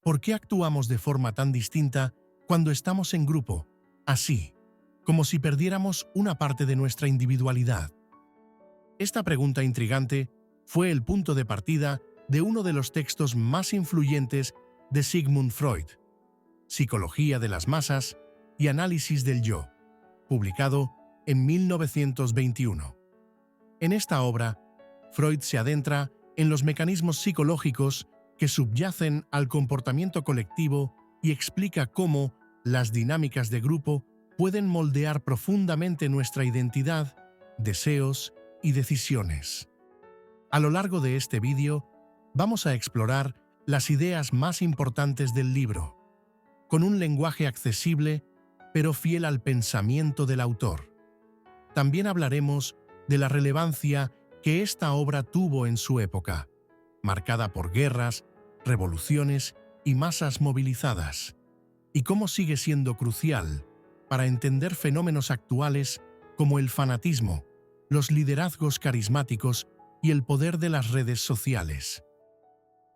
¿Por qué actuamos de forma tan distinta cuando estamos en grupo, así, como si perdiéramos una parte de nuestra individualidad? Esta pregunta intrigante fue el punto de partida de uno de los textos más influyentes de Sigmund Freud, Psicología de las masas y análisis del yo, publicado en 1921. En esta obra, Freud se adentra en los mecanismos psicológicos que subyacen al comportamiento colectivo y explica cómo las dinámicas de grupo pueden moldear profundamente nuestra identidad, deseos y decisiones. A lo largo de este vídeo, vamos a explorar las ideas más importantes del libro, con un lenguaje accesible pero fiel al pensamiento del autor. También hablaremos de la relevancia que esta obra tuvo en su época, marcada por guerras, revoluciones y masas movilizadas, y cómo sigue siendo crucial para entender fenómenos actuales como el fanatismo, los liderazgos carismáticos y el poder de las redes sociales.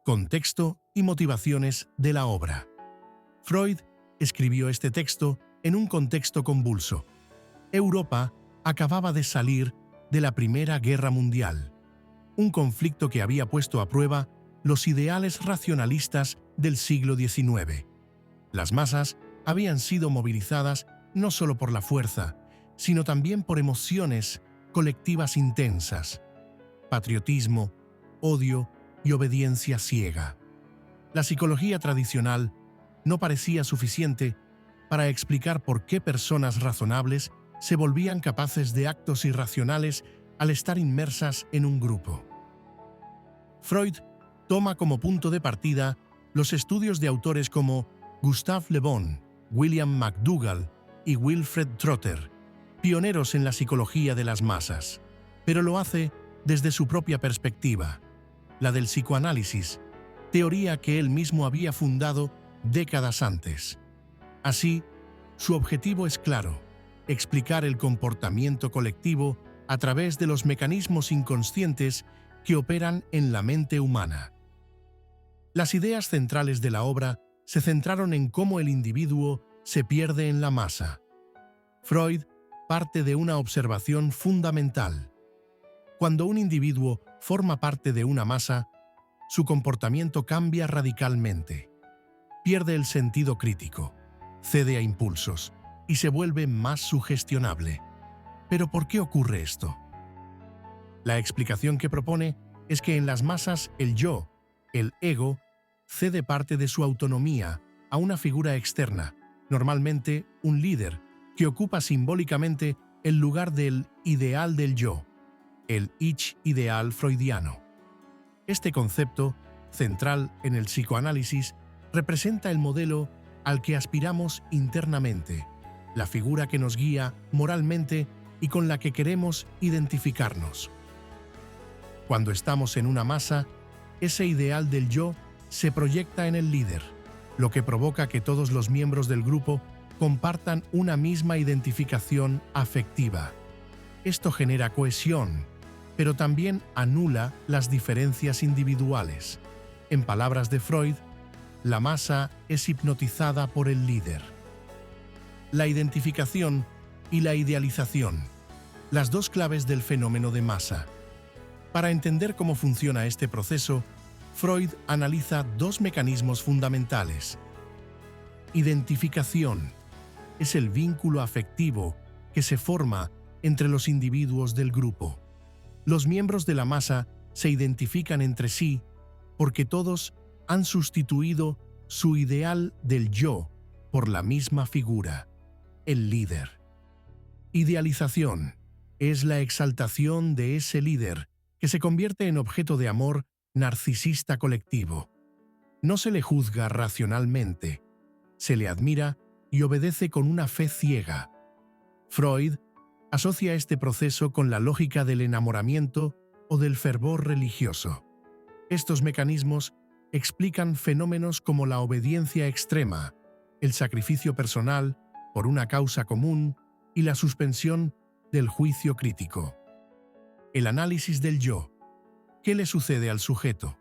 Contexto y motivaciones de la obra. Freud escribió este texto en un contexto convulso. Europa acababa de salir de la Primera Guerra Mundial, un conflicto que había puesto a prueba los ideales racionalistas del siglo XIX. Las masas habían sido movilizadas no solo por la fuerza, sino también por emociones colectivas intensas: patriotismo, odio y obediencia ciega. La psicología tradicional no parecía suficiente para explicar por qué personas razonables se volvían capaces de actos irracionales al estar inmersas en un grupo. Freud toma como punto de partida los estudios de autores como Gustave Le Bon, William McDougall y Wilfred Trotter, pioneros en la psicología de las masas, pero lo hace desde su propia perspectiva, la del psicoanálisis, teoría que él mismo había fundado décadas antes. Así, su objetivo es claro: explicar el comportamiento colectivo a través de los mecanismos inconscientes que operan en la mente humana. Las ideas centrales de la obra se centraron en cómo el individuo se pierde en la masa. Freud parte de una observación fundamental. Cuando un individuo forma parte de una masa, su comportamiento cambia radicalmente. Pierde el sentido crítico, cede a impulsos y se vuelve más sugestionable. ¿Pero por qué ocurre esto? La explicación que propone es que en las masas el yo, el ego, cede parte de su autonomía a una figura externa, normalmente un líder, que ocupa simbólicamente el lugar del ideal del yo, el Ich ideal freudiano. Este concepto, central en el psicoanálisis, representa el modelo al que aspiramos internamente, la figura que nos guía moralmente y con la que queremos identificarnos. Cuando estamos en una masa, ese ideal del yo se proyecta en el líder, lo que provoca que todos los miembros del grupo compartan una misma identificación afectiva. Esto genera cohesión, pero también anula las diferencias individuales. En palabras de Freud, la masa es hipnotizada por el líder. La identificación y la idealización, las dos claves del fenómeno de masa. Para entender cómo funciona este proceso, Freud analiza dos mecanismos fundamentales. Identificación es el vínculo afectivo que se forma entre los individuos del grupo. Los miembros de la masa se identifican entre sí porque todos han sustituido su ideal del yo por la misma figura, el líder. Idealización es la exaltación de ese líder que se convierte en objeto de amor narcisista colectivo. No se le juzga racionalmente, se le admira y obedece con una fe ciega. Freud asocia este proceso con la lógica del enamoramiento o del fervor religioso. Estos mecanismos explican fenómenos como la obediencia extrema, el sacrificio personal por una causa común y la suspensión del juicio crítico. El análisis del yo. ¿Qué le sucede al sujeto?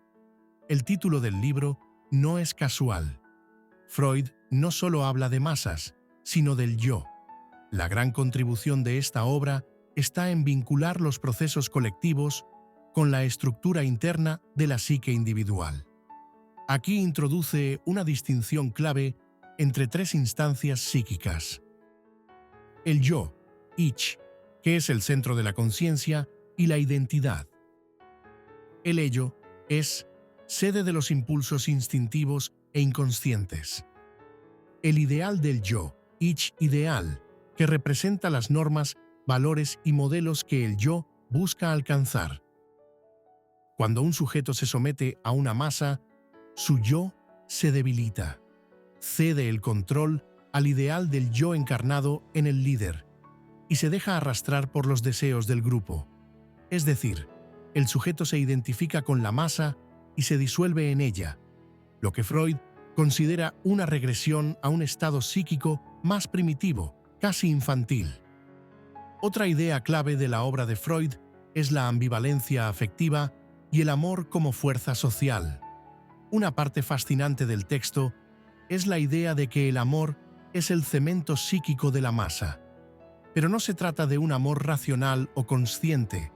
El título del libro no es casual. Freud no solo habla de masas, sino del yo. La gran contribución de esta obra está en vincular los procesos colectivos con la estructura interna de la psique individual. Aquí introduce una distinción clave entre tres instancias psíquicas. El yo, Ich, que es el centro de la conciencia, y la identidad. El ello es sede de los impulsos instintivos e inconscientes. El ideal del yo, Ich ideal, que representa las normas, valores y modelos que el yo busca alcanzar. Cuando un sujeto se somete a una masa, su yo se debilita. Cede el control al ideal del yo encarnado en el líder y se deja arrastrar por los deseos del grupo. Es decir, el sujeto se identifica con la masa y se disuelve en ella, lo que Freud considera una regresión a un estado psíquico más primitivo, casi infantil. Otra idea clave de la obra de Freud es la ambivalencia afectiva y el amor como fuerza social. Una parte fascinante del texto es la idea de que el amor es el cemento psíquico de la masa. Pero no se trata de un amor racional o consciente,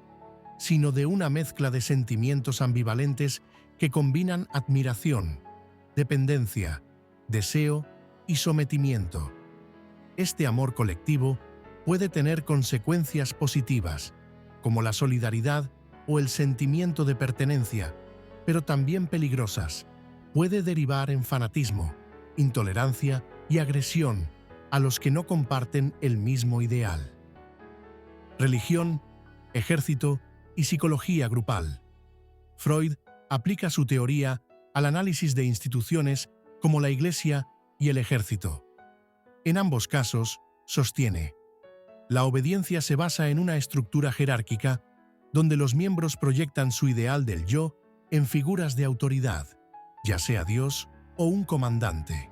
sino de una mezcla de sentimientos ambivalentes que combinan admiración, dependencia, deseo y sometimiento. Este amor colectivo puede tener consecuencias positivas, como la solidaridad o el sentimiento de pertenencia, pero también peligrosas. Puede derivar en fanatismo, intolerancia y agresión a los que no comparten el mismo ideal. Religión, ejército y psicología grupal. Freud aplica su teoría al análisis de instituciones como la Iglesia y el ejército. En ambos casos, sostiene, la obediencia se basa en una estructura jerárquica donde los miembros proyectan su ideal del yo en figuras de autoridad, ya sea Dios o un comandante.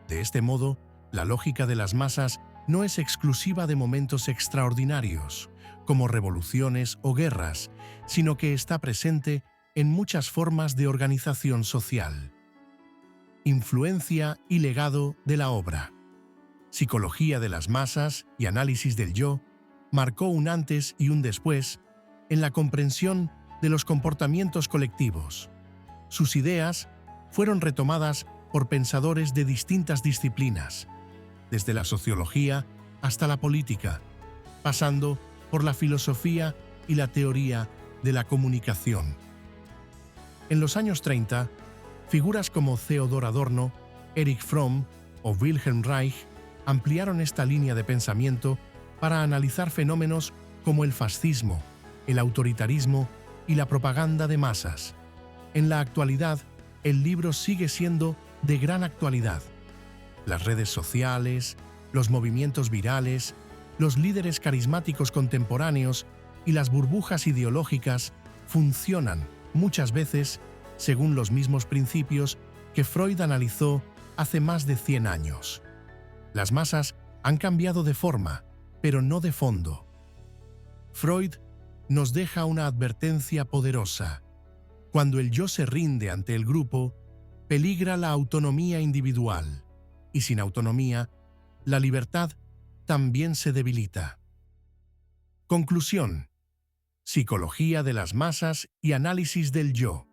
De este modo, la lógica de las masas no es exclusiva de momentos extraordinarios, como revoluciones o guerras, sino que está presente en muchas formas de organización social. Influencia y legado de la obra. Psicología de las masas y análisis del yo marcó un antes y un después en la comprensión de los comportamientos colectivos. Sus ideas fueron retomadas por pensadores de distintas disciplinas, desde la sociología hasta la política, pasando por la filosofía y la teoría de la comunicación. En los años 30, figuras como Theodor Adorno, Erich Fromm o Wilhelm Reich ampliaron esta línea de pensamiento para analizar fenómenos como el fascismo, el autoritarismo y la propaganda de masas. En la actualidad, el libro sigue siendo de gran actualidad. Las redes sociales, los movimientos virales, los líderes carismáticos contemporáneos y las burbujas ideológicas funcionan muchas veces según los mismos principios que Freud analizó hace más de 100 años. Las masas han cambiado de forma, pero no de fondo. Freud nos deja una advertencia poderosa. Cuando el yo se rinde ante el grupo, peligra la autonomía individual, y sin autonomía, la libertad también se debilita. Conclusión. Psicología de las masas y análisis del yo.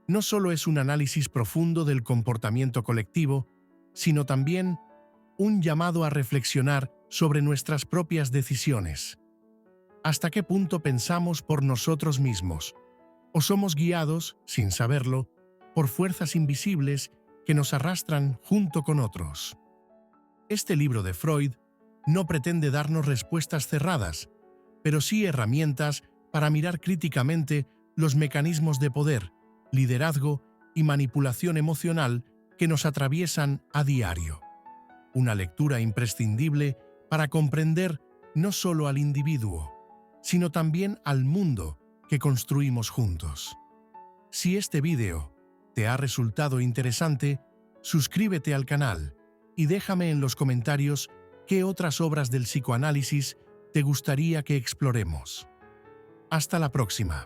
No solo es un análisis profundo del comportamiento colectivo, sino también un llamado a reflexionar sobre nuestras propias decisiones. ¿Hasta qué punto pensamos por nosotros mismos? ¿O somos guiados, sin saberlo, por fuerzas invisibles que nos arrastran junto con otros? Este libro de Freud no pretende darnos respuestas cerradas, pero sí herramientas para mirar críticamente los mecanismos de poder, liderazgo y manipulación emocional que nos atraviesan a diario. Una lectura imprescindible para comprender no solo al individuo, sino también al mundo que construimos juntos. Si este vídeo te ha resultado interesante, suscríbete al canal y déjame en los comentarios qué otras obras del psicoanálisis te gustaría que exploremos. Hasta la próxima.